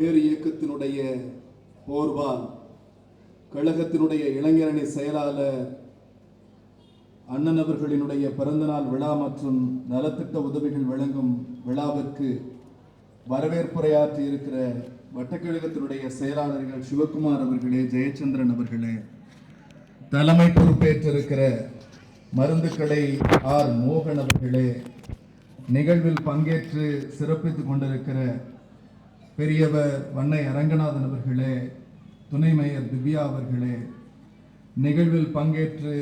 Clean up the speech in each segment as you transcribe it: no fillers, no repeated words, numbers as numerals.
வேறு இயக்கத்தினுடைய போர்வால் கழகத்தினுடைய இளைஞரணி செயலாளர் அண்ணன் அவர்களினுடைய பிறந்தநாள் விழா மற்றும் நலத்திட்ட உதவிகள் வழங்கும் விழாவிற்கு வரவேற்புரையாற்றி இருக்கிற வட்டக்கழகத்தினுடைய செயலாளர்கள் சிவகுமார் அவர்களே, ஜெயச்சந்திரன் அவர்களே, தலைமை பொறுப்பேற்றிருக்கிற மருந்துக்கடை ஆர் மோகன் அவர்களே, நிகழ்வில் பங்கேற்று சிறப்பித்துக் கொண்டிருக்கிற பெரியவர் வண்ணை அரங்கநாதன் அவர்களே, துணை மேயர் திவ்யா அவர்களே, நிகழ்வில் பங்கேற்று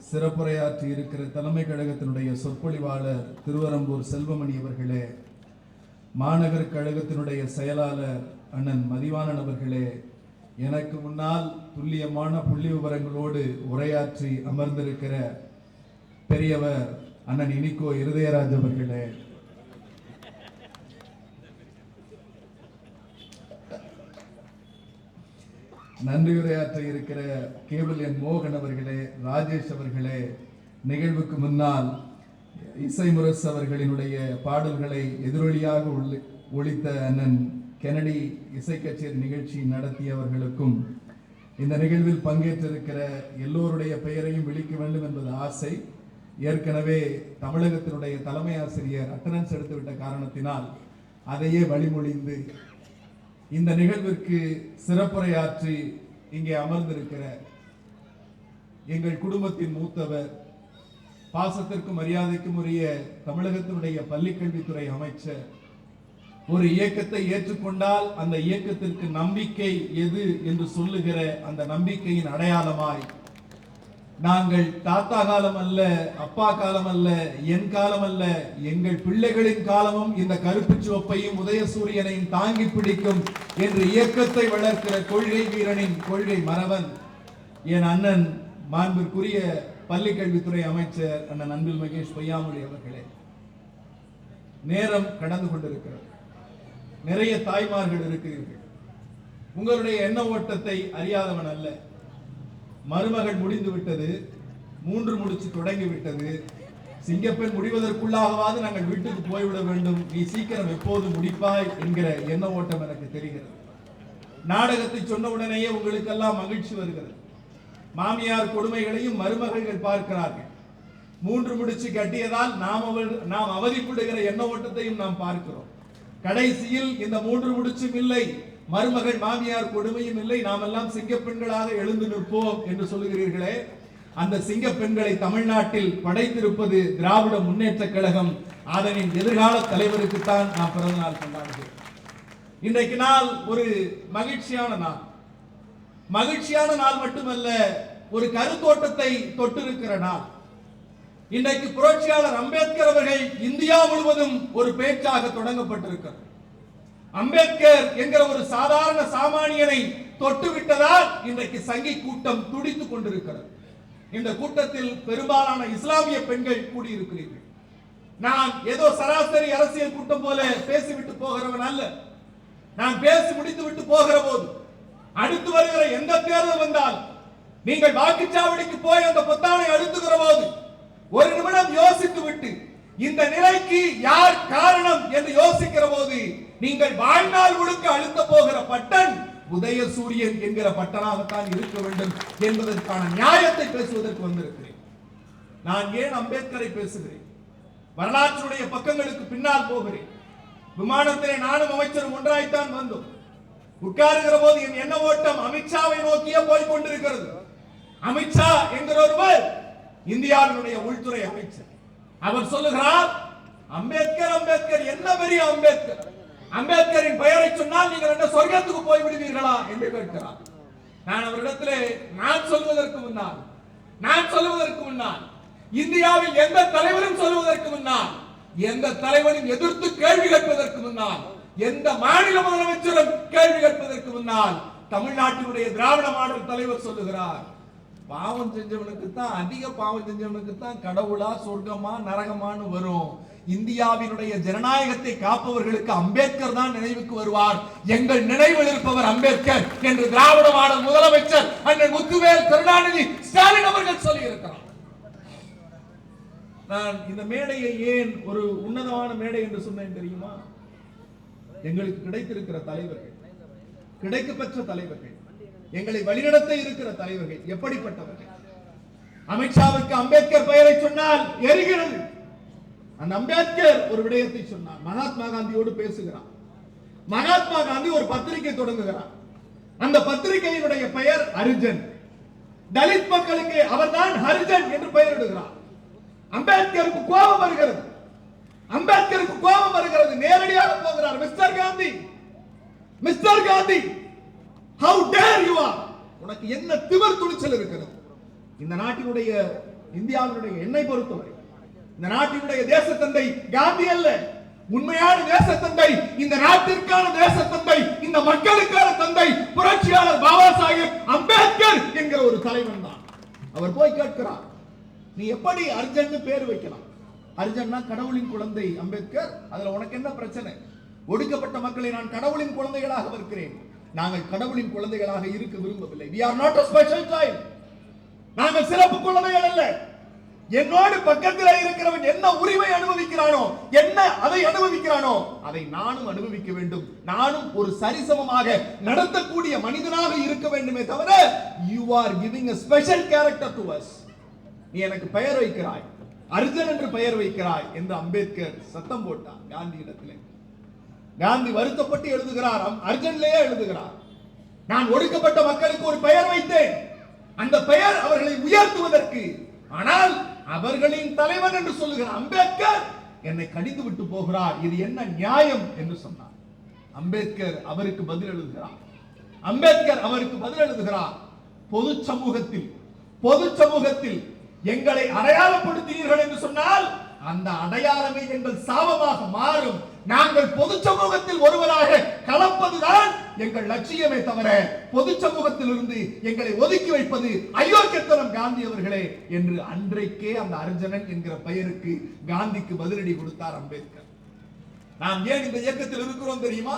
சிறப்புரையாற்றி இருக்கிற தலைமை கழகத்தினுடைய சொற்பொழிவாளர் திருவரம்பூர் செல்வமணி அவர்களே, மாநகர கழகத்தினுடைய செயலாளர் அண்ணன் மதிவாணன் அவர்களே, எனக்கு முன்னால் துல்லியமான புள்ளி விவரங்களோடு உரையாற்றி அமர்ந்திருக்கிற பெரியவர் அண்ணன் இனிக்கோ இருதயராஜ் அவர்களே, நன்றியுரையாற்ற இருக்கிற கேபிள் என் மோகன் அவர்களே, ராஜேஷ் அவர்களே, நிகழ்வுக்கு முன்னால் இசை முரசு அவர்களினுடைய பாடல்களை எதிரொலியாக ஒழித்த அண்ணன் கெனடி இசை கச்சேரி நிகழ்ச்சி நடத்தியவர்களுக்கும் இந்த நிகழ்வில் பங்கேற்றிருக்கிற எல்லோருடைய பெயரையும் விழிக்க வேண்டும் என்பது ஆசை. ஏற்கனவே தமிழகத்தினுடைய தலைமை ஆசிரியர் அட்டனன்ஸ் எடுத்துவிட்ட காரணத்தினால் அதையே வழிமொழிந்து இந்த நிகழ்விற்கு சிறப்புரையாற்றி இங்கே அமர்ந்திருக்கிற எங்கள் குடும்பத்தின் மூத்தவர், பாசத்திற்கும் மரியாதைக்கும் உரிய தமிழகத்தினுடைய பள்ளிக்கல்வித்துறை அமைச்சர், ஒரு இயக்கத்தை ஏற்றுக்கொண்டால் அந்த இயக்கத்திற்கு நம்பிக்கை எது என்று சொல்லுகிற அந்த நம்பிக்கையின் அடையாளமாய் நாங்கள் தாத்தா காலம் அல்ல, அப்பா காலம் அல்ல, என் காலம் அல்ல, எங்கள் பிள்ளைகளின் காலமும் இந்த கருப்பு சிவப்பையும் உதயசூரியனையும் தாங்கி பிடிக்கும் என்று இயக்கத்தை வளர்க்கிற கொள்கை வீரனின் கொள்கை மறவன் என் அண்ணன் மாண்பிற்குரிய பள்ளிக்கல்வித்துறை அமைச்சர் அண்ணன் அன்பில் மகேஷ் பொய்யாமொழி அவர்களே. நேரம் கடந்து கொண்டிருக்கிறது, நிறைய தாய்மார்கள் இருக்கிறீர்கள். உங்களுடைய எண்ண ஓட்டத்தை அறியாதவன் அல்ல. மருமகள் முடிந்து விட்டது, 3 முடிச்சு தொடங்கி விட்டது, சிங்கப்பெண் முடிவதற்குள்ளாகவாது நாங்கள் வீட்டுக்கு போய்விட வேண்டும், நீ சீக்கிரம் எப்போது முடிப்பாய் என்கிற எண்ண ஓட்டம் எனக்கு தெரிகிறது. நாடகத்தை சொன்ன உடனேயே உங்களுக்கெல்லாம் மகிழ்ச்சி வருகிறது. மாமியார் கொடுமைகளையும் மருமகள்கள் பார்க்கிறார்கள். 3 முடிச்சு கட்டியதால் நாம் அவதிப்படுகிற எண்ண ஓட்டத்தையும் நாம் பார்க்கிறோம். கடைசியில் இந்த 3 முடிச்சும் இல்லை, மருமகள் மாமியார் கொடுமையும் இல்லை, நாம் எல்லாம் சிங்க பெண்களாக எழுந்து நிற்போம் என்று சொல்லுகிறீர்களே, அந்த சிங்க பெண்களை தமிழ்நாட்டில் படைத்திருப்பது திராவிட முன்னேற்ற கழகம். அதனின் எதிர்கால தலைவருக்குத்தான் நாம் பிறந்த நாள் கொண்டாடுகிறோம். இன்றைக்கு நாள் ஒரு மகிழ்ச்சியான நாள். மகிழ்ச்சியான நாள் மட்டுமல்ல, ஒரு கருத்தோட்டத்தை தொட்டிருக்கிற நாள். இன்றைக்கு புரட்சியாளர் அம்பேத்கர் அவர்கள் இந்தியா முழுவதும் ஒரு பேச்சாக தொடங்கப்பட்டிருக்கிறது. அம்பேத்கர் என்கிற ஒரு சாதாரண சாமானியனை தொட்டுவிட்டதால் இன்றைக்கு சங்கி கூட்டம் துடித்துக் கொண்டிருக்கிறது. இந்த கூட்டத்தில் பெரும்பாலான இஸ்லாமிய பெண்கள் கூடியிருக்கிறீர்கள். நான் ஏதோ சராசரி அரசியல் கூட்டம் போல பேசிவிட்டு போகிறவன் அல்ல. நான் பேசி முடித்து விட்டு போகிற போது அடுத்து வருகிற எந்த தேர்தல் வந்தால் நீங்கள் வாக்குச்சாவடிக்கு போய் அந்த பொத்தானை அழுத்துகிற போது ஒரு நிமிடம் யோசித்து விட்டு இந்த நிலைக்கு யார் காரணம் என்று யோசிக்கிற போது நீங்கள் வாழ்நாள் முழுக்க அழுத்த போகிற பட்டன் உதயசூரியன் என்கிற பட்டனாகத்தான் இருக்க வேண்டும் என்பதற்கான நியாயத்தை பேசுவதற்கு வந்திருக்கிறேன். நான் ஏன் அம்பேத்கரை பேசுகிறேன்? வரலாற்றுடைய பக்கங்களுக்கு பின்னால் போகிறேன். விமானத்திலே நானும் அமைச்சரும் ஒன்றாய்த்தான் வந்தோம். உட்காருகிற போது என் எண்ண ஓட்டம் அமித்ஷாவை நோக்கியே போய் கொண்டிருக்கிறது. அமித்ஷா என்கிற ஒருவர் இந்தியாவினுடைய உள்துறை அமைச்சர். அவர் சொல்லுகிறார், அம்பேத்கர் அம்பேத்கர் என்ன பெரிய அம்பேத்கர், அம்பேத்கரின் பெயரை சொன்னால் நீங்கள் என்ன சொர்க்கத்துக்கு போய் விடுவீர்களா என்று கேட்கிறார். நான் அவரிடத்திலே நான் சொல்வதற்கு முன்னால் இந்தியாவில் எந்த தலைவரும் சொல்வதற்கு முன்னால், எந்த தலைவரும் எதிர்த்து கேள்வி கேட்பதற்கு முன்னால், எந்த மாநில முதலமைச்சரும் கேள்வி கேட்பதற்கு முன்னால் தமிழ்நாட்டினுடைய திராவிட மாடல் தலைவர் சொல்லுகிறார், பாவம் செஞ்சவனுக்கு தான், அதிக பாவம் செஞ்சவனுக்கு தான் கடவுளா சொர்க்கமா நரகமானு வரும். இந்தியாவினுடைய ஜனநாயகத்தை காப்பவர்களுக்கு அம்பேத்கர் தான் நினைவுக்கு வருவார். எங்கள் நினைவில் இருப்பவர் அம்பேத்கர் என்று திராவிட மாடல் முதலமைச்சர் அண்ணன் முத்துவேல் கருணாநிதி ஸ்டாலின் அவர்கள் சொல்லி இருக்கிறார். நான் இந்த மேடையை ஏன் ஒரு உன்னதமான மேடை என்று சொன்னேன் தெரியுமா? எங்களுக்கு கிடைத்திருக்கிற தலைவர்கள் கிடைக்கப்பெற்ற தலைவர்கள், எங்களை வழிநடத்த இருக்கிற தலைவர்கள் எப்படிப்பட்டவர்கள்? அமித்ஷாவுக்கு அம்பேத்கர் பெயரை சொன்னால் எரிகிறது. அந்த அம்பேத்கர் ஒரு விடயத்தை சொன்னார். மகாத்மா காந்தியோடு பேசுகிறார். மகாத்மா காந்தி ஒரு பத்திரிகை தொடங்குகிறார். அந்த பத்திரிகையினுடைய பெயர் ஹரிஜன். தலித் மக்களுக்கு அவர்தான் ஹரிஜன் என்று பெயரிடுகிறார். அம்பேத்கருக்கு கோபம் வருகிறது. அம்பேத்கருக்கு கோபம் வருகிறது. நேரடியாக போகிறார். Mister Gandhi, mister Gandhi, how dare you are? உனக்கு என்ன திமிர் துணிச்சல் இருக்கிறது? இந்த நாட்டினுடைய, இந்தியாவினுடைய என்னை பொறுத்தவரை இந்த நாட்டினுடைய தேசத்தந்தை காந்தி அல்ல. உண்மையான தேசத்தந்தை, இந்த நாட்டிற்கான தேசத்தந்தை, இந்த மக்களுக்கான தந்தை புரட்சியாளர் பாபா சாஹேப் அம்பேத்கர் என்கிற ஒரு தலைவன் தான். அவர் போய் கேட்கிறார், நீ எப்படி அர்ஜன் பேர் வைக்கலாம்? அர்ஜன்னா கடவுளின் குழந்தை அம்பேத்கர், அதுல உனக்கு என்ன பிரச்சனை? ஒடுக்கப்பட்ட மக்களை நான் கடவுளின் குழந்தைகளாக இருக்கிறேன். நாங்கள் கடவுளின் குழந்தைகளாக இருக்க விரும்பவில்லை. we are not a special child. நாங்கள் சிறப்பு குழந்தைகள் அல்ல. என்னோடு பக்கத்தில் இருக்கிறவன் என்ன உரிமை அனுபவிக்கிறானோ, என்ன அதை அனுபவிக்கிறானோ, அதை நானும் அனுபவிக்க வேண்டும். நானும் ஒரு சரிசமமாக நடத்தக்கூடிய மனிதனாக இருக்க வேண்டுமே தவிர you are giving a special character to us. நீ எனக்கு பெயர் வைக்கிறாய், அர்ஜன் என்று பெயர் வைக்கிறாய் என்று அம்பேத்கர் சத்தம் போட்டார் காந்தி இடத்திலே. காந்தி வருத்தப்பட்டு எழுதுகிறார், அர்ஜன்லேயே எழுதுகிறார், நான் ஒடுக்கப்பட்ட மக்களுக்கு ஒரு பெயர் வைத்தேன். அந்த பெயர் அவர்களை உயர்த்துவதற்கு. ஆனால் அவர்களின் தலைவன் என்று சொல்லுகிற அம்பேத்கர் என்னை கடிந்து விட்டு போகிறார். இது என்ன நியாயம் என்று சொன்னார். அம்பேத்கர் அவருக்கு பதில் எழுதுகிறார். அம்பேத்கர் அவருக்கு பதில் எழுதுகிறார், பொது சமூகத்தில் எங்களை அடையாளப்படுத்தினீர்கள் என்று சொன்னால் அந்த அடையாளமே எங்கள் சாபமாக மாறும். நாங்கள் பொது சமூகத்தில் ஒருவராக கலப்பதுதான் எங்கள் லட்சியமே தவிர பொது சமூகத்தில் இருந்து எங்களை ஒதுக்கி வைப்பது அயோக்கியத்தனம் காந்தி அவர்களே என்று அன்றைக்கே அந்த அர்ஜனன் என்கிற பெயருக்கு காந்திக்கு பதிலடி கொடுத்தார் அம்பேத்கர். நாம் ஏன் இந்த இயக்கத்தில் இருக்கிறோம் தெரியுமா?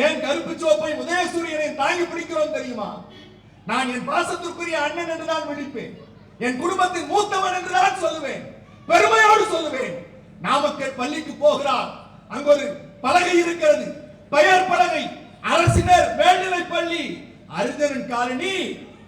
ஏன் கருப்பு சோப்பை உதயசூரியனை தாங்கி பிடிக்கிறோம் தெரியுமா? நான் என் பாசத்திற்குரிய அண்ணன் என்றுதான் விழிப்பேன். என் குடும்பத்தின் மூத்தவன் என்றுதான் சொல்லுவேன். பெருமையோடு சொல்லுவேன். நாமக்கல் பள்ளிக்கு போகிறார். அங்கு ஒரு பலகை இருக்கிறது, பெயர் பலகை, அரசினர் மேல்நிலை பள்ளி, அர்ஜனன் காலனி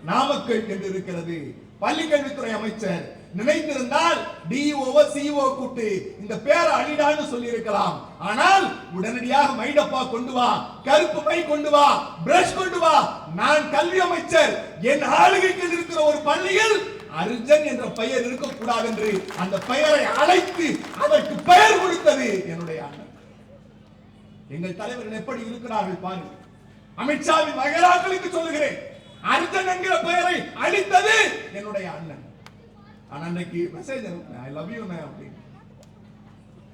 நாமக்கல் என்று இருக்கிறது. பள்ளிக்கல்வித்துறை அமைச்சர் நினைத்திருந்தால் டிஓ சிஓ கூட்டு இந்த பேரை அழிடான்னு சொல்லி இருக்கலாம். ஆனால் உடனடியாக மைடப்பா கொண்டு வா, கருப்பு மை கொண்டு வா, பிரஷ் கொண்டு வா. நான் கல்வி அமைச்சர், என் ஆளுகைக்கு இருக்கிற ஒரு பள்ளியில் அர்ஜன் என்ற பெயர் இருக்கக்கூடாது என்று அந்த பெயரை அழைத்து அதற்கு பெயர் கொடுத்தது என்னுடைய அண்ணன். எங்கள் தலைவர்கள் எப்படி இருக்கிறார்கள் பாருங்கள். அமித்ஷாவின் மகளாக்களுக்கு சொல்லுகிறேன், அர்ஜன் என்கிற பெயரை அளித்தது என்னுடைய அண்ணன். நான் அன்னைக்கு மெசேஜ் ஐ லவ் யூ அப்படின்னு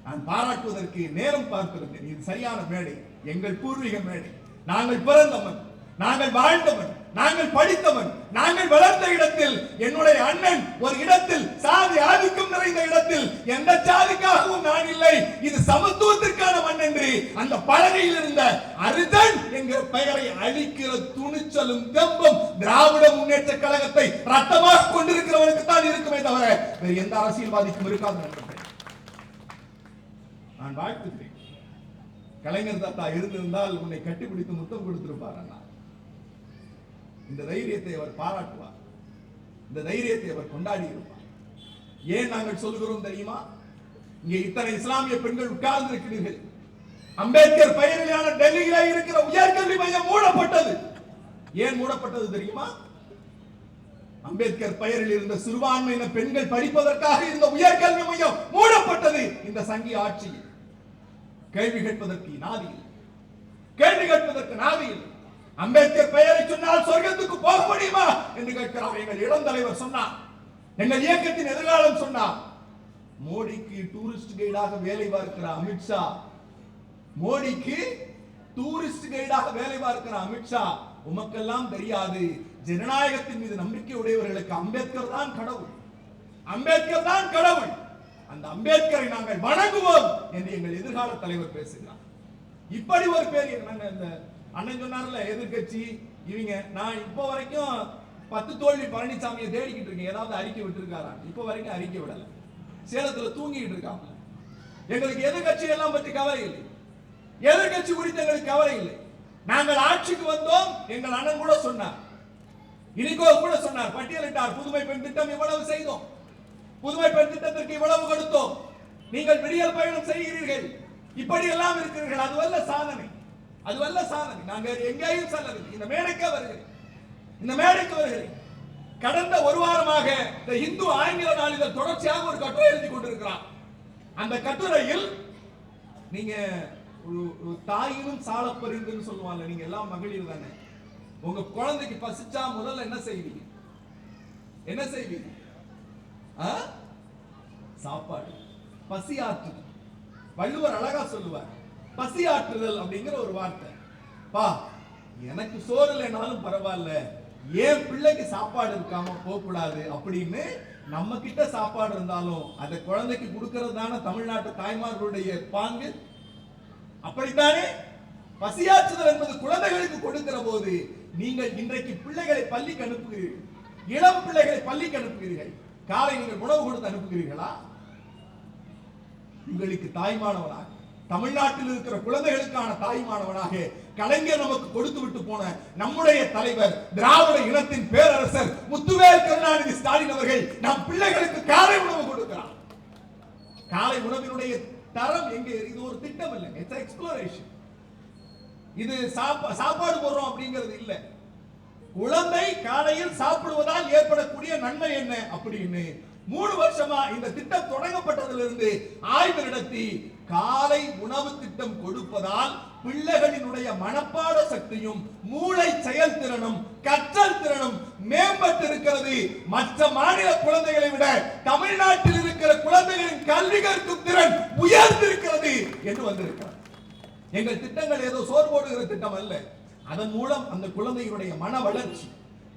நான் பாராட்டுவதற்கு நேரம் பார்த்திருந்தேன். இது சரியான மேடை, எங்கள் பூர்வீக மேடை. நாங்கள் பிறந்தவன், நாங்கள் வாழ்ந்தவன், நாங்கள் படித்தவன், நாங்கள் வளர்ந்த இடத்தில் என்னுடைய அண்ணன் ஒரு இடத்தில் சாதி ஆதிக்கம் நிறைந்த இடத்தில் எந்த சாதிக்காகவும் நான் இல்லை, இது சமத்துவத்திற்கான மண் என்று அந்த பலகையில் இருந்த அர்ஜன் என்கிற பெயரை அழிக்கிற துணிச்சலும் தெம்பும் திராவிட முன்னேற்ற கழகத்தை ரத்தமாக கொண்டிருக்கிறவனுக்கு தான் இருக்குமே தவிர வேறு எந்த அரசியல்வாதிக்கும் இருக்காது. நான் வாழ்த்துகிறேன். கலைஞர் தாத்தா இருந்திருந்தால் உன்னை கட்டிப்பிடித்து முத்தம் கொடுத்திருப்பார் அண்ணா. இந்த தைரியத்தை அவர் பாராட்டுவார், இந்த தைரியத்தை அவர் கொண்டாடி இருப்பார். ஏன் நாங்கள் சொல்கிறோம் தெரியுமா? இங்கே இத்தனை இஸ்லாமிய பெண்கள் உட்கார்ந்து இருக்கிறீர்கள். அம்பேத்கர் பெயரிலான டெல்லியில இருக்கிற உயர்கல்வி மையம் மூடப்பட்டது. ஏன் மூடப்பட்டது தெரியுமா? அம்பேத்கர் பெயரில் இருந்த சிறுபான்மையின பெண்கள் படிப்பதற்காக இருந்த உயர்கல்வி மையம் மூடப்பட்டது. இந்த சங்கி ஆட்சியில் கேள்வி கேட்பதற்கு நாதியில், கேள்வி கேட்பதற்கு நாதியில். அம்பேத்கர் பெயரை சொன்னால் சொர்க்கத்துக்கு போக முடியுமா என்று கேட்கிறார். எங்கள் இளம் தலைவர் சொன்னார், எங்கள் இயக்கத்தின் எதிர்காலம் சொன்னார். மோடிக்கு டூரிஸ்ட் கைடாக வேலை பார்க்கிற அமித்ஷா, மோடிக்கு டூரிஸ்ட் கைடாக வேலை பார்க்கிற அமித்ஷா, உமக்கெல்லாம் தெரியாது, ஜனநாயகத்தின் மீது நம்பிக்கை உடையவர்களுக்கு அம்பேத்கர் தான் கடவுள், அம்பேத்கர் தான் கடவுள். அந்த அம்பேத்கரை நாங்கள் வணங்குவோம் என்று எங்கள் எதிர்கால தலைவர் பேசுகிறார். இப்படி ஒரு பேர் இந்த அண்ணன் சொன்னார்ல எதிர்கட்சி இவங்க. நான் இப்போ வரைக்கும் 10 தோல்வி பழனிசாமியை தேடிக்கிட்டு இருக்கேன். ஏதாவது அறிக்கை விட்டுருக்காரா? இப்போ வரைக்கும் அறிக்கை விடல. சேலத்துல தூங்கிட்டு இருக்காங்க. எங்களுக்கு எதிர்கட்சி எல்லாம் பற்றி கவலை இல்லை, எதிர்கட்சி குறித்து எங்களுக்கு கவலை இல்லை. நாங்கள் ஆட்சிக்கு வந்தோம். எங்கள் அண்ணன் கூட சொன்னார், இனிகோ கூட சொன்னார், பட்டியலிட்டார். புதுமை பெண் திட்டம் இவ்வளவு செய்தோம், புதுமை பெண் திட்டத்திற்கு இவ்வளவு கொடுத்தோம், நீங்கள் விடியல் பயணம் செய்கிறீர்கள், இப்படி எல்லாம் இருக்கிறீர்கள். அதுவல்ல சாதனை, அதுவல்ல சாதனை. நாங்கள் எங்கேயும் செல்லவில்லை, இந்த மேடைக்கு வருகிறேன், இந்த மேடைக்கு வருகிறேன். கடந்த ஒரு வாரமாக இந்த இந்து ஆங்கில நாளிதழ் தொடர்ச்சியாக ஒரு கட்டுரை எழுதி கொண்டிருக்கிறார். அந்த கட்டுரையில் நீங்க ஒரு தாயினும் சால பரிந்துன்னு சொல்லுவாங்க, நீங்க எல்லாம் மகளிர் தானே, உங்க குழந்தைக்கு பசிச்சா முதல்ல என்ன செய்வீங்க? என்ன செய்வீங்க? சாப்பாடு, பசி ஆற்றுதல். வள்ளுவர் அழகா சொல்லுவார், பசி ஆற்றுதல் அப்படிங்கிற ஒரு வார்த்தை. பா, எனக்கு சோறு இல்லைனாலும் பரவாயில்ல, ஏன் பிள்ளைக்கு சாப்பாடு இருக்காம போக கூடாது அப்படின்னு நம்ம கிட்ட சாப்பாடு இருந்தாலும் அதை குழந்தைக்கு கொடுக்கிறது தானே தமிழ்நாட்டு தாய்மார்களுடைய பாங்கு. அப்படித்தானே பசியாற்றுதல் என்பது குழந்தைகளுக்கு கொடுக்கிற போது நீங்கள் இன்றைக்கு பிள்ளைகளை பள்ளிக்கு அனுப்புகிறீர்கள், இளம் பிள்ளைகளை பள்ளிக்கு அனுப்புகிறீர்கள், காலை நீங்கள் உணவு கொடுத்து அனுப்புகிறீர்களா? உங்களுக்கு தாய்மானவனாக, தமிழ்நாட்டில் இருக்கிற குழந்தைகளுக்கான தாய்மானவனாக கலைஞர் நமக்கு கொடுத்து விட்டு போன நம்முடைய தலைவர், திராவிட இனத்தின் பேரரசர் முத்துவேல் கருணாநிதி ஸ்டாலின் அவர்கள் நம் பிள்ளைகளுக்கு காலை உணவு கொடுக்கிறார். காலை உணவினுடைய தரம் எங்கே? இது ஒரு திட்டம் இல்லை, இட்ஸ் எக்ஸ்ப்ளோரேஷன். இது சாப்பாடு போடுறோம் அப்படிங்கிறது இல்லை. குழந்தை காலையில் சாப்பிடுவதால் ஏற்படக்கூடிய நன்மை என்ன அப்படின்னு 3 வருஷமா இந்த திட்டம் தொடங்கப்பட்டதிலிருந்து ஆய்வு நடத்தி காலை உணவு திட்டம் கொடுப்பதால் பிள்ளைகளினுடைய மனப்பாட சக்தியும் மூளை செயல்திறனும் கற்றல் திறனும் மேம்பட்டு இருக்கிறது. மற்ற மாநில குழந்தைகளை விட தமிழ்நாட்டில் இருக்கிற குழந்தைகளின் கல்வி கற்கும் திறன் உயர்ந்திருக்கிறது என்று வந்திருக்கிறது. எங்கள் திட்டங்கள் ஏதோ சோறு போடுகிற திட்டம் அல்ல. அதன் மூலம் அந்த குழந்தைகளுடைய மன வளர்ச்சி,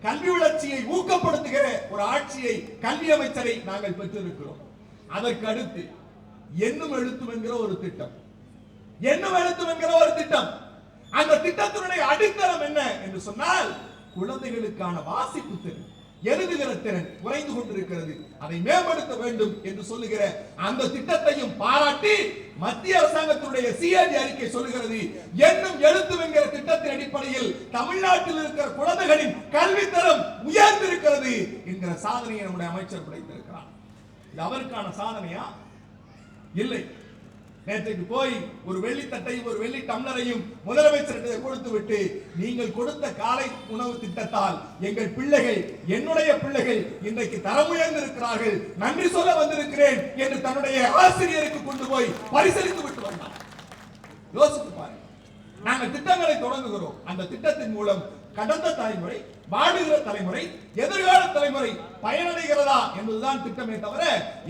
கல்வி வளர்ச்சியை ஊக்கப்படுத்துகிற ஒரு ஆட்சியை, கல்வி அமைச்சரை நாங்கள் பெற்றிருக்கிறோம். அதற்கு அடுத்து எண்ணும் எழுத்தும் என்கிற ஒரு திட்டம், எண்ணும் எழுத்தும் என்கிற ஒரு திட்டம். அந்த திட்டத்தினுடைய அடித்தளம் என்ன என்று சொன்னால், குழந்தைகளுக்கான வாசிப்பு திறன், எழுதுகிற திறன் குறைந்து கொண்டிருக்கிறது, அதை மேம்படுத்த வேண்டும் என்று சொல்லுகிற அந்த திட்டத்தையும் பாராட்டி மத்திய அரசாங்கத்தினுடைய சிஏஜி அறிக்கை சொல்லுகிறது, எண்ணும் எழுத்தும் என்கிற திட்டத்தின் அடிப்படையில் தமிழ்நாட்டில் இருக்கிற குழந்தைகளின் கல்வி தரம் உயர்ந்திருக்கிறது என்கிற சாதனையை நம்முடைய அமைச்சர் படைத்திருக்கிறார். இது அவருக்கான சாதனையா? இல்லை. நேற்றைக்கு போய் ஒரு வெள்ளி தட்டையும் ஒரு வெள்ளி டம்ளரையும் முதலமைச்சர் கொடுத்து விட்டு, நீங்கள் கொடுத்த காலை உணவு திட்டத்தால் எங்கள் பிள்ளைகள், என்னுடைய பிள்ளைகள் இன்றைக்கு தரம் உயர்ந்திருக்கிறார்கள், நன்றி சொல்ல வந்திருக்கிறேன் என்று தன்னுடைய ஆசிரியருக்கு கொண்டு போய் பரிசளித்து விட்டு வந்தார். யோசித்து பாருங்க. நாங்கள் திட்டங்களை தொடங்குகிறோம். அந்த திட்டத்தின் மூலம் கடந்த தலைமுறை, வாழுகிற தலைமுறை, எதிர்கால தலைமுறை பயனடைகிறதா என்பதுதான் திட்டமே தவிர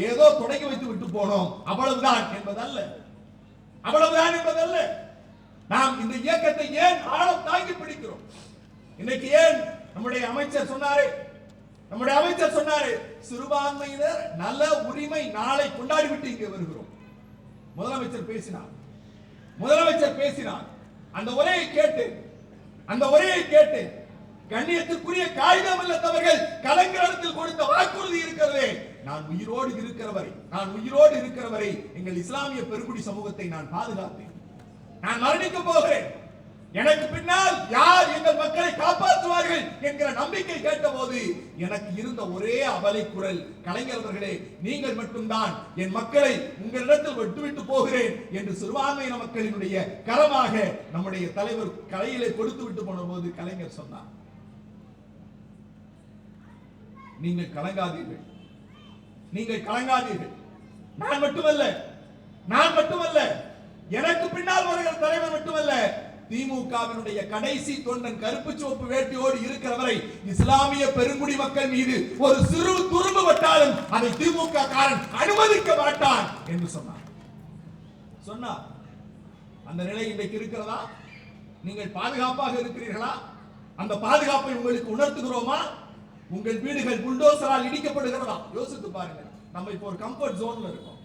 ஏதோ தொடங்கி வைத்து விட்டு போனோம் அவ்வளவுதான் என்பதல்ல, அவ்வளவுதான் என்பதல்ல. நாம் இந்த இயக்கத்தை ஏன் ஆழம் தாங்கி பிடிக்கிறோம்? இன்னைக்கு ஏன் நம்முடைய அமைச்சர் சொன்னாரு சிறுபான்மையினர் நல உரிமை நாளை கொண்டாடி விட்டு இங்கே வருகிறோம். முதலமைச்சர் பேசினார். அந்த உரையை கேட்டு கண்ணியத்திற்குரிய காகிதம் இல்லத்தவர்கள் கலைஞரிடத்தில் கொடுத்த வாக்குறுதி இருக்கிறதே, நான் உயிரோடு இருக்கிற வரை எங்கள் இஸ்லாமிய பெருங்குடி சமூகத்தை நான் பாதுகாப்பேன். நான் மரணிக்க போகிறேன், எனக்கு பின்னால் யார் எங்கள் மக்களை காப்பாற்றுவார்கள் என்கிற நம்பிக்கை கேட்டபோது எனக்கு இருந்த ஒரே அபலை குரல், கலைஞர்களே, நீங்கள் மட்டும்தான் என் மக்களை உங்களிடத்தில் விட்டுவிட்டு போகிறேன் என்று சிறுபான்மையின மக்களினுடைய கரமாக நம்முடைய தலைவர் கலையிலே கொடுத்து விட்டு போன போது கலைஞர் சொன்னார், நீங்கள் கலங்காதீர்கள். நான் மட்டுமல்ல, எனக்கு பின்னால் வருகிற தலைவர் மட்டுமல்ல, திமுகவினுடைய கடைசி தொண்டன் கருப்பு சிவப்பு வேட்டியோடு இருக்கிறவரை இஸ்லாமிய பெருங்குடி மக்கள் மீது ஒரு சிறு துரும்பு பட்டாலும் அதை திமுக காரன் அனுமதிக்க மாட்டான் என்று சொன்னார். அந்த நிலை இன்றைக்கு இருக்கிறதா? நீங்கள் பாதுகாப்பாக இருக்கிறீர்களா? அந்த பாதுகாப்பை உங்களுக்கு உணர்த்துகிறோமா? உங்கள் வீடுகள் புல்டோசரால் இடிக்கப்படுகிறதா? யோசித்து பாருங்க. நம்ம இப்போ ஒரு கம்ஃபர்ட் ஜோன்ல இருக்கோம்,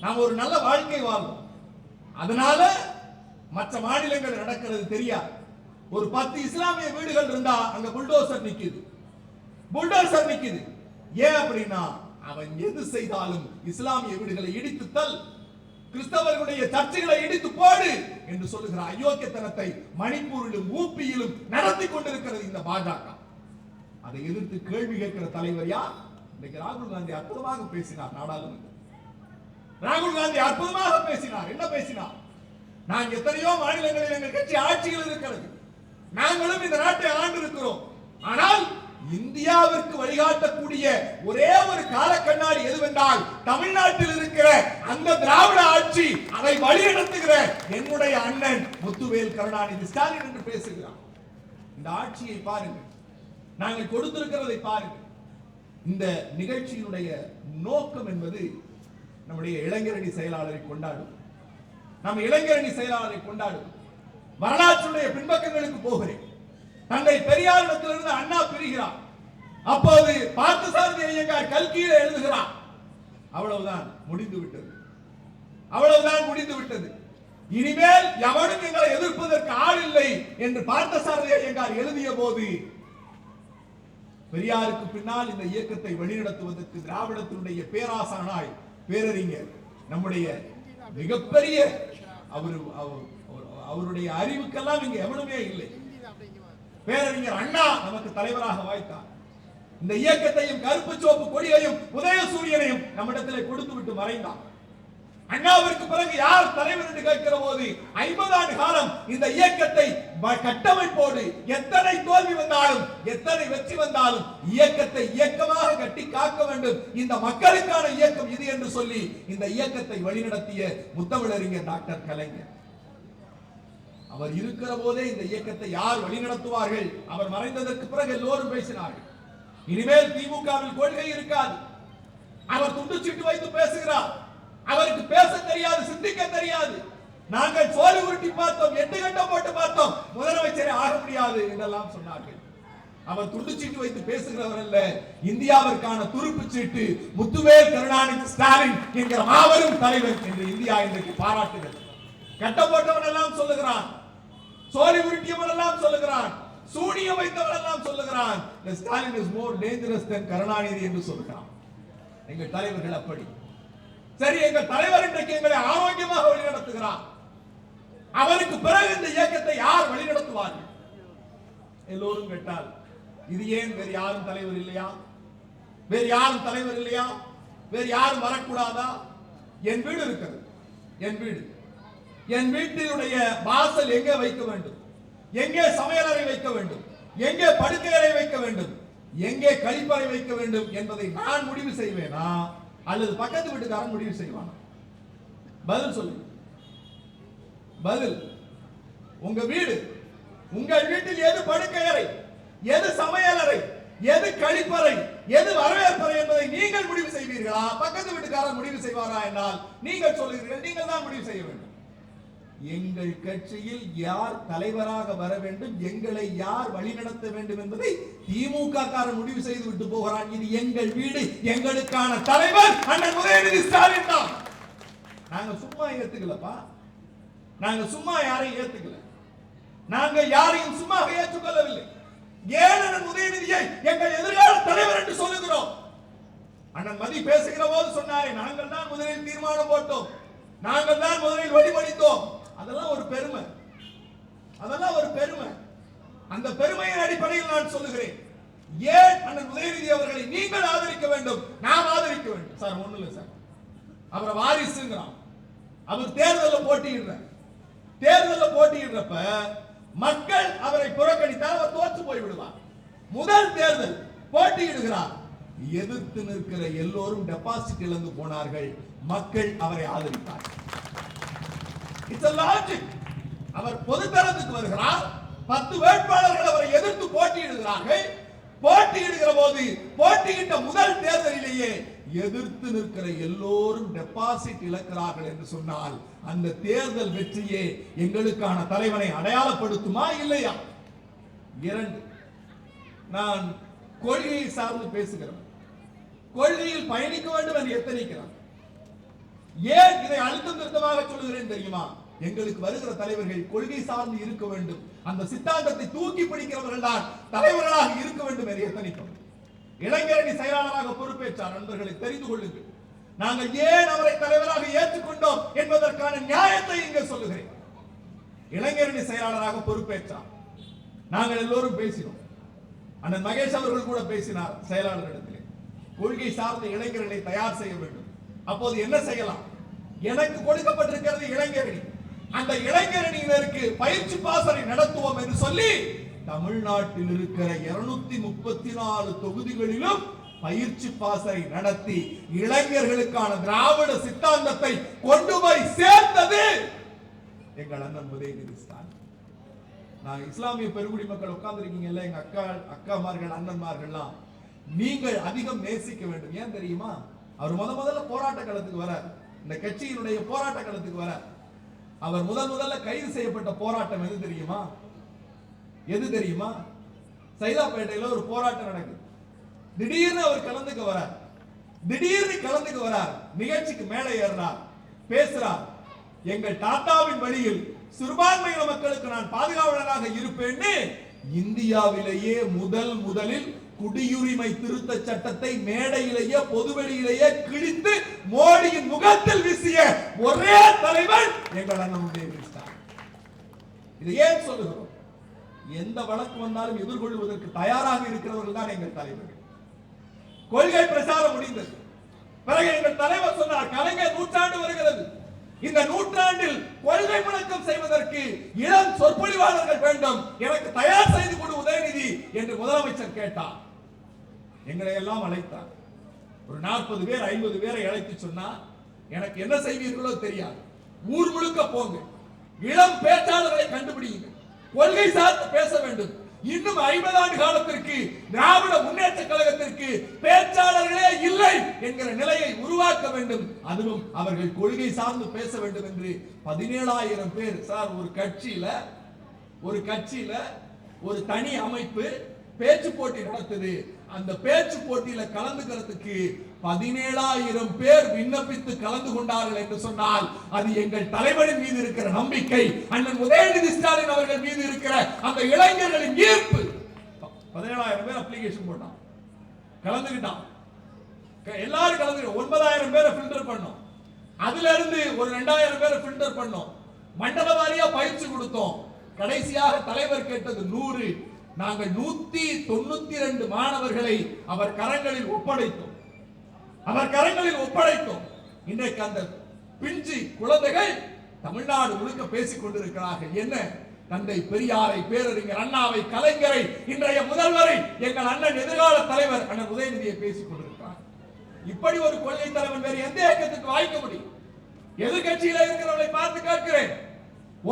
நாம் ஒரு நல்ல வாழ்க்கை வாழ்றோம், அதனால மற்ற மாநிலங்கள் நடக்கிறது தெரியாது. ஒரு 10 இஸ்லாமிய வீடுகள் இருந்தா அங்க புல்டோசர் நிக்குது. ஏன் அப்படின்னா அவன் எது செய்தாலும் இஸ்லாமிய வீடுகளை இடித்துத்தல், கிறிஸ்தவர்களுடைய சர்ச்சைகளை இடித்து போடு என்று சொல்லுகிற அயோக்கியத்தனத்தை மணிப்பூரிலும் ஊப்பியிலும் நடத்தி கொண்டிருக்கிறது இந்த பாஜக. அதை எதிர்த்து கேள்வி கேட்கிற தலைவர் யார்? இன்னைக்கு ராகுல் காந்தி அற்புதமாக பேசினார். நாடாளுமன்றம் ராகுல் காந்தி அற்புதமாக பேசினார். என்ன பேசினார்? நான் எத்தனையோ மாநிலங்களில் எங்கள் கட்சி ஆட்சியில் இருக்கிறது, நாங்களும் இந்த நாட்டை ஆண்டு இருக்கிறோம். ஆனால் இந்தியாவிற்கு வழிகாட்டக்கூடிய ஒரே ஒரு கால கண்ணாடி எதுவென்றால் தமிழ்நாட்டில் இருக்கிற அந்த திராவிட ஆட்சி, அதை வழிநடத்துகிற என்னுடைய அண்ணன் முத்துவேல் கருணாநிதி ஸ்டாலின் என்று பேசுகிறார். இந்த ஆட்சியை பாருங்கள், நாங்கள் கொடுத்திருக்கிறதை பாருங்கள். இந்த நிகழ்ச்சியினுடைய நோக்கம் என்பது நம்முடைய இளைஞரணி செயலாளரை கொண்டாடும். நம்ம இளைஞரணி செயலாளரை கொண்டாடும். வரலாற்றுடைய பின்பக்கங்களுக்கு போகிறேன். தந்தை பெரியாரிடத்திலிருந்து அண்ணா பிரிகிறார். அப்போது பார்த்தசாரதி ஐயங்கார் கல்கியில எழுதுகிறார். அவ்வளவுதான், முடிந்து விட்டது. அவ்வளவுதான், முடிந்து விட்டது. இனிமேல் எவனும் எங்களை எதிர்ப்பதற்கு ஆள் இல்லை என்று பார்த்தசாரதி ஐயங்கார் எழுதிய போது பெரியாருக்கு பின்னால் இந்த இயக்கத்தை வழிநடத்துவதற்கு திராவிடத்தினுடைய பேராசானாய் பேரறிஞர், நம்முடைய மிகப்பெரிய அவருடைய அறிவுக்கெல்லாம் இங்க எவனுமே இல்லை, பேரறிஞர் அண்ணா நமக்கு தலைவராக வாய்த்தார். இந்த இயக்கத்தையும் கருப்பு சோப்பு கொடியையும் உதயசூரியனையும் நம்மிடத்திலே கொடுத்து விட்டு மறைந்தார். அண்ணாவிற்கு பிறகு யார் தலைவர் என்று கேட்கிற போது 50 ஆண்டு காலம் இந்த இயக்கத்தை கட்டமைப்போடு எத்தனை தோல்வி வந்தாலும் எத்தனை வெற்றி வந்தாலும் இயக்கத்தை இயக்கமாக கட்டி காக்க வேண்டும், இந்த மக்களுக்கான இயக்கம் இது என்று சொல்லி இந்த இயக்கத்தை வழிநடத்திய முத்தமிழறிஞர் டாக்டர் கலைஞர். அவர் இருக்கிற போதே இந்த இயக்கத்தை யார் வழிநடத்துவார்கள்? அவர் மறைந்ததற்கு பிறகு எல்லோரும் பேசினார்கள், இனிமேல் திமுகவில் கொள்கை இருக்காது. அவர் துண்டு சீட்டு வைத்து பேசுகிறார். அவருக்கு பேச தெரியாது, சிந்திக்க தெரியாது. நாங்கள் சோழி உருட்டி பார்த்தோம், 8 கட்டம் போட்டு பார்த்தோம், முதலமைச்சரை ஆக முடியாது என்றெல்லாம் சொன்னார்கள். அவர் துண்டு சீட்டு வைத்து பேசுகிறவர் அல்ல, இந்தியாவிற்கான துருப்பு சீட்டு முத்துவேல் கருணாநிதி ஸ்டாலின் என்கிற மாபெரும் தலைவர் என்று இந்தியா இன்றைக்கு பாராட்டுகிறது. கட்டம் போட்டவன் எல்லாம் சொல்லுகிறான், சோழி உருட்டியவன் எல்லாம் சொல்லுகிறான், சூனிய வைத்தவன் எல்லாம் சொல்லுகிறான், ஸ்டாலின் இஸ் மோர் டேஞ்சரஸ் தென் கருணாநிதி என்று சொல்லுகிறான். எங்கள் தலைவர்கள் அப்படி. சரி, எங்கள் தலைவர் இன்றைக்கு எங்களை ஆரோக்கியமாக வழிநடத்துகிறார். அவருக்கு பிறகு இந்த இயக்கத்தை யார் வழிநடத்துவார்கள்? எல்லோரும் கேட்டால் இது ஏன் வேறு யாரும் தலைவர் இல்லையா? வேறு யாரும் தலைவர் இல்லையா? வேறு யாரும் வரக்கூடாதா? என் வீடு இருக்கிறது, என் வீடு. என் வீட்டினுடைய வாசல் எங்கே வைக்க வேண்டும், எங்கே சமையலறை வைக்க வேண்டும், எங்கே படுக்கையறை வைக்க வேண்டும், எங்கே கழிப்பறை வைக்க வேண்டும் என்பதை நான் முடிவு செய்வேனா அல்லது பக்கத்து வீட்டுக்காரன் முடிவு செய்வானா? பதில் சொல்லுங்க, பதில். உங்க வீடு, உங்கள் வீட்டில் எது படுக்கையறை, எது சமையலறை, எது கழிப்பறை, எது வரவேற்பறை என்பதை நீங்கள் முடிவு செய்வீர்களா, பக்கத்து வீட்டுக்காரன் முடிவு செய்வாரா என்றால் நீங்கள் சொல்லுகிறீர்கள், நீங்கள் தான் முடிவு செய்ய வேண்டும். எங்கள் கட்சியில் யார் தலைவராக வர வேண்டும், எங்களை யார் வழிநடத்த வேண்டும் என்பதை திமுக காரன் முடிவு செய்து விட்டு போகிறான். இது எங்கள் வீடு, எங்களுக்கான தலைவர் அண்ணன் உதயநிதி ஸ்டாலின் தான். நாங்க சும்மா ஏத்துக்கலப்பா, நாங்க சும்மா யாரையும் ஏத்துக்கல, நாங்க யாரையும் சும்மா ஏற்றுக்கொள்ளவில்லை. ஏன் அண்ணன் உதயநிதியை எங்கள் எதிர்கால தலைவர் என்று சொல்லுகிறோம்? அண்ணன் மதி பேசுகிற போது சொன்னாரே, நாங்கள் தான் முதலில் தீர்மானம் போட்டோம், நாங்கள் தான் முதலில் வழிமொழித்தோம். அதெல்லாம் ஒரு பெருமை, அதெல்லாம் ஒரு பெருமை. அந்த பெருமையின் அடிப்படையில் நான் சொல்லுகிறேன், ஏன் அண்ணன் உதயநிதி அவர்களை நீங்கள் ஆதரிக்க வேண்டும், நாம் ஆதரிக்க வேண்டும்? சார் ஒண்ணு இல்லை சார், அவரை வாரிசுங்கிறான். அவர் தேர்தலில் போட்டியிடுறப்ப மக்கள் அவரை புறக்கணித்தால் அவர் தோற்று போய் விடுவார். முதல் தேர்தல் போட்டியிடுகிறார், எதிர்த்து நிற்கிற எல்லோரும் டெபாசிட் இழந்து போனார்கள், மக்கள் அவரை ஆதரித்தார்கள். It's a logic. அவர் பொதுத்தளத்துக்கு வருகிறார், 10 வேட்பாளர்கள் அவரை எதிர்த்து போட்டியிடுகிறார்கள். போட்டியிடுகிற போது போட்டியிட்ட முதல் தேர்தலிலேயே எதிர்த்து நிற்கிற எல்லோரும் டெபாசிட் இழக்கிறார்கள் என்று சொன்னால் அந்த தேர்தல் வெற்றியே எங்களுக்கான தலைவனை அடையாளப்படுத்துமா இல்லையா? 2, நான் கொள்கையை சார்ந்து பேசுகிறேன், கொள்கையில் பயணிக்க வேண்டும் என்று எத்தனைக்கிறார். ஏன் இதை அழுத்தம் திருத்தமாக சொல்லுகிறேன் தெரியுமா? எங்களுக்கு வருகிற தலைவர்கள் கொள்கை சார்ந்து இருக்க வேண்டும், அந்த சித்தாந்தத்தை தூக்கி பிடிக்கிறவர்கள் தான் தலைவர்களாக இருக்க வேண்டும் என்று எத்தனைக்கும். இளைஞரணி செயலாளராக பொறுப்பேற்றார். நண்பர்களை தெரிந்து கொள்ளுங்கள், நாங்கள் ஏன் அவரை தலைவராக ஏற்றுக்கொண்டோம் என்பதற்கான நியாயத்தை இங்கே சொல்லுகிறேன். இளைஞரணி செயலாளராக பொறுப்பேற்றார். நாங்கள் எல்லோரும் பேசினோம். அண்ணன் மகேஷ் அவர்கள் கூட பேசினார் செயலாளரிடத்திலே. கொள்கை சார்ந்த இளைஞர்களை தயார் செய்ய வேண்டும். அப்போது என்ன செய்யலாம்? எனக்கு கொடுக்கப்பட்டிருக்கிறது இளைஞரணி. அந்த இளைஞரணியினருக்கு பயிற்சி பாசறை நடத்துவோம் என்று சொல்லி தமிழ்நாட்டில் இருக்கிற 234 தொகுதிகளிலும் பயிற்சி பாசறை நடத்தி இளைஞர்களுக்கான திராவிட சித்தாந்தத்தை கொண்டு போய் சேர்த்தது எங்கள் அண்ணன் உதயநிதி ஸ்டாலின். நான் இஸ்லாமிய பெருங்குடி மக்கள் உட்கார்ந்து இருக்கீங்கல்ல, எங்க அக்காமார்கள் அண்ணன்மார்கள்லாம், நீங்கள் அதிகம் நேசிக்க வேண்டும். ஏன் தெரியுமா? அவர் முதல்ல போராட்ட களத்துக்கு வரார். இந்த கட்சியினுடைய போராட்ட களத்துக்கு வரார். அவர் முதல்ல கைது செய்யப்பட்ட போராட்டம் எது தெரியுமா? சைதாப்பேட்டையில ஒரு போராட்டம் நடக்குது. திடீர்னு அவர் கலந்துக்க வரார். நிகழ்ச்சிக்கு மேலே ஏறார், பேசுறார். எங்கள் தாத்தாவின் வழியில் சிறுபான்மையின மக்களுக்கு நான் பாதுகாவலராக இருப்பேன்னு இந்தியாவிலேயே முதலில் குடியுரிமை திருத்த சட்டத்தை மேடையிலேயே பொதுவெளியிலேயே கிழித்து மோடியின் முகத்தில் வீசிய ஒரே தலைவர் எங்கள் அண்ணன் உதயநிதி ஸ்டாலின். இது ஏன் சொல்லுகிறோம்? எந்த வழக்கு வந்தாலும் எதிர்கொள்வதற்கு தயாராக இருக்கிறவர்கள் தான் எங்கள் தலைவர்கள். கொள்கை பிரச்சாரம் முடிந்தது. பிறகு எங்கள் தலைவர் சொன்னார், கலைஞர் நூற்றாண்டு வருகிறது. இந்த நூற்றாண்டில் கொள்கை முழக்கம் செய்வதற்கு இளம் சொற்பொழிவாளர்கள் வேண்டும், எனக்கு தயார் செய்து கொடு உதயநிதி என்று முதலமைச்சர் கேட்டார். எங்களை எல்லாம் அழைத்தார். ஒரு 40 பேர் 50 பேரை அழைத்து சொன்னார், எனக்கு என்ன செய்வீர்களோ தெரியாது, ஊர் முழுக்க போங்க, இளம் பேச்சாளர்களை கண்டுபிடிங்க, கொள்கை சார்ந்து பேச வேண்டும். இன்னும் 50 ஆண்டு காலத்திற்கு திராவிட முன்னேற்ற கழகத்திற்கு பேச்சாளர்களே இல்லை என்கிற நிலையை உருவாக்க வேண்டும். அதுவும் அவர்கள் கொள்கை சார்ந்து பேச வேண்டும் என்று 17,000 பேர். சார், ஒரு கட்சியில ஒரு தனி அமைப்பு பேச்சு போட்டி நடத்துது. அந்த பேச்சு போட்டியில கலந்துக்கிறதுக்கு 17,000 பேர் விண்ணப்பித்து கலந்து கொண்டார்கள் என்று சொன்னால் அது எங்கள் தலைவரின் மீது இருக்கிற நம்பிக்கை, அண்ணன் உதயநிதி ஸ்டாலின் அவர்கள் மீது இருக்கிற அந்த இளைஞர்களின் ஈர்ப்பு. 17,000 பேர் அப்ளிகேஷன் போட்டான், கலந்துக்கிட்டான். எல்லாரும் கலந்து 9,000 பேரை ஃபில்டர் பண்ணோம். அதுல இருந்து ஒரு 2,000 பேரை ஃபில்டர் பண்ணோம். மண்டல வாரியா பயிற்சி கொடுத்தோம். கடைசியாக தலைவர் கேட்டது 100. நாங்கள் 192 மாணவர்களை அவர் கரங்களில் ஒப்படைத்தோம். இன்றைக்கு அந்த பிஞ்சு குழந்தைகள் தமிழ்நாடு முழுக்க பேசிக் கொண்டிருக்கிறார்கள். என்ன? தந்தை பெரியாரை, பேரறிஞர் அண்ணாவை, கலைஞரை, இன்றைய முதல்வரை, எங்கள் அண்ணன் எதிர்கால தலைவர் அண்ணன் உதயநிதியை பேசிக் கொண்டிருக்கிறார். இப்படி ஒரு கொள்கை தலைவன் வேறு எந்த இயக்கத்துக்கு வாய்க்க முடியும்? எதிர்கட்சியில இருக்கிறவர்களை பார்த்து கேட்கிறேன்.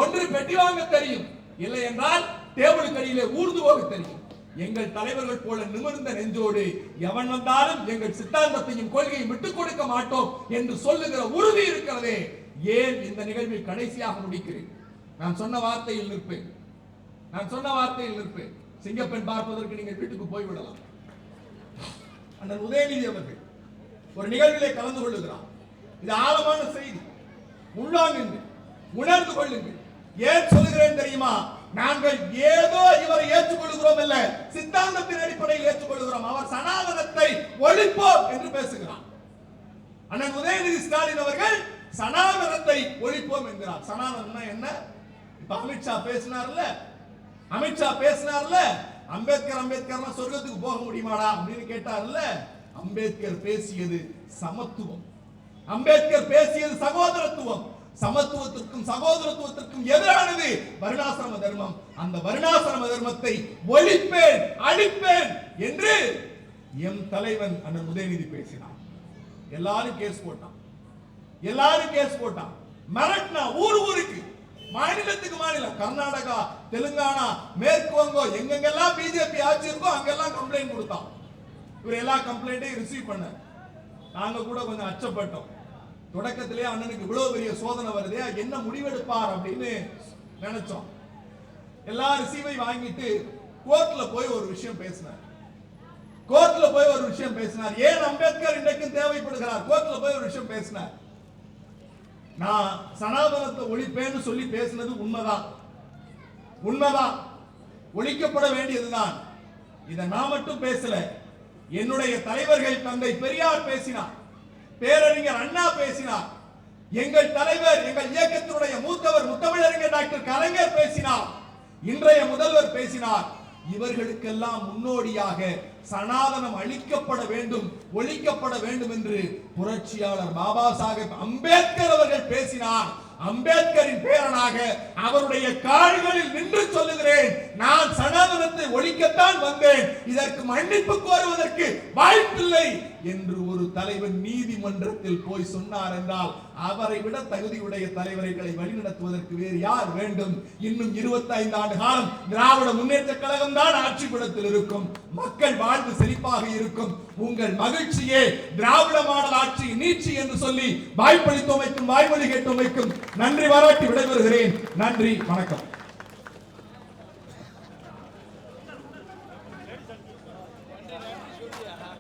ஒன்று பெட்டி வாங்க தெரியும், இல்லை என்றால் டேபிளுக்கு அடியிலே ஊர்ந்து போக தெரியும். எங்கள் தலைவர்கள் போல நிமிர்ந்த நெஞ்சோடு எவன் வந்தாலும் எங்கள் சித்தாந்தத்தையும் கொள்கையை விட்டுக் கொடுக்க மாட்டோம் என்று சொல்லுகிற உறுதி இருக்கிறதே. ஏன் இந்த நிகழ்வை கடைசியாக முடிக்கிறேன்? நான் சொன்ன வார்த்தையில் நிற்பேன். சிங்கப்பெண் பார்ப்பதற்கு நீங்கள் வீட்டுக்கு போய்விடலாம். அண்ணன் உதயநிதி அவர்கள் ஒரு நிகழ்விலே கலந்து கொள்ளுகிறார். இது ஆழமான செய்தி. உள்ளாங்குங்கள், உணர்ந்து கொள்ளுங்கள். ஏன் சொல்லுகிறேன் தெரியுமா? நாங்கள் ஏதோ இவரை ஏற்றுக்கொள்கிறோம் இல்ல, சித்தாந்தத்தின் அடிப்படையில் ஏற்றுக்கொள்கிறோம். அவர் சனாதனத்தை ஒழிப்போம் என்று பேசுகிறார். அண்ணன் உதயநிதி ஸ்டாலின் அவர்கள் சனாதனத்தை ஒழிப்போம் என்கிறார். சனாதனம் என்ன? இப்ப அமித்ஷா பேசினார்ல, அம்பேத்கர் சொர்க்கத்துக்கு போக முடியுமாடா அப்படின்னு கேட்டார்ல. அம்பேத்கர் பேசியது சமத்துவம், அம்பேத்கர் பேசியது சகோதரத்துவம். சமத்துவத்திற்கும் சகோதரத்துவத்திற்கும் எதிரானது வருணாசிரம தர்மம். அந்த வருணாசிரம தர்மத்தை ஒழிப்பேன், அழிப்பேன் என்று எம் தலைவன் அண்ணன் உதயநிதி பேசினார். எல்லாரும் கேஸ் போட்டான், மிரட்டினா. ஊருக்கு, மாநிலத்துக்கு மாநிலம், கர்நாடகா, தெலுங்கானா, மேற்கு வங்கம், எங்கெங்கெல்லாம் பிஜேபி ஆட்சி இருக்கோ அங்கெல்லாம் கம்ப்ளைண்ட் கொடுத்தான். இவர் எல்லா கம்ப்ளைண்ட்டையும் ரிசீவ் பண்ண. நாங்க கூட கொஞ்சம் அச்சப்பட்டோம். தொடக்கத்திலே அண்ணனுக்கு இவ்வளவு பெரிய சோதனை வருதே, என்ன முடிவெடுப்பார் அப்படின்னு நினைச்சோம். எல்லா ரிசீவை வாங்கிட்டு கோர்ட்ல போய் ஒரு விஷயம் பேசினார். ஏன் அம்பேத்கர் இன்றைக்கும் தேவைப்படுகிறார்? கோர்ட்ல போய் ஒரு விஷயம் பேசினார். நான் சனாதனத்தை ஒழிப்பேன்னு சொல்லி பேசினது உண்மைதான், ஒழிக்கப்பட வேண்டியதுதான். இதை நான் மட்டும் பேசல, என்னுடைய தலைவர்கள் தந்தை பெரியார் பேசினார், பேரறிஞர் அண்ணா பேசினார். எங்கள் தலைவர், எங்கள் இயக்கத்தினுடைய மூத்தவர் முத்தமிழறிஞர் டாக்டர் கலைஞர் பேசினார். இன்றைய முதல்வர் பேசினார். இவர்களுக்கெல்லாம் முன்னோடியாக சனாதனம் அழிக்கப்பட வேண்டும், ஒழிக்கப்பட வேண்டும் என்று புரட்சியாளர் பாபா சாஹேப் அம்பேத்கர் அவர்கள் பேசினார். அம்பேத்கரின் பேரனாக அவருடைய கால்களில் நின்று சொல்லுகிறேன், நான் சனாதனத்தை ஒழிக்கத்தான் வந்தேன், இதற்கு மன்னிப்பு கோருவதற்கு வாய்ப்பில்லை என்று ஒரு தலைவர் நீதிமன்றத்தில் போய் சொன்னார் என்றால் அவரை விட தகுதியுடைய தலைவர்களை வழிநடத்துவதற்கு வேறு யார் வேண்டும்? இன்னும் 25 ஆண்டு காலம் திராவிட முன்னேற்ற கழகம் தான் ஆட்சி படத்தில் இருக்கும். மக்கள் வாழ்வு செழிப்பாக இருக்கும். உங்கள் மகிழ்ச்சியே திராவிட மாடல் ஆட்சி நீட்சி என்று சொல்லி வாய்ப்பளித்தமைக்கும் வாய்மொழி கேட்டமைக்கும் நன்றி பாராட்டி விடைபெறுகிறேன். நன்றி, வணக்கம்.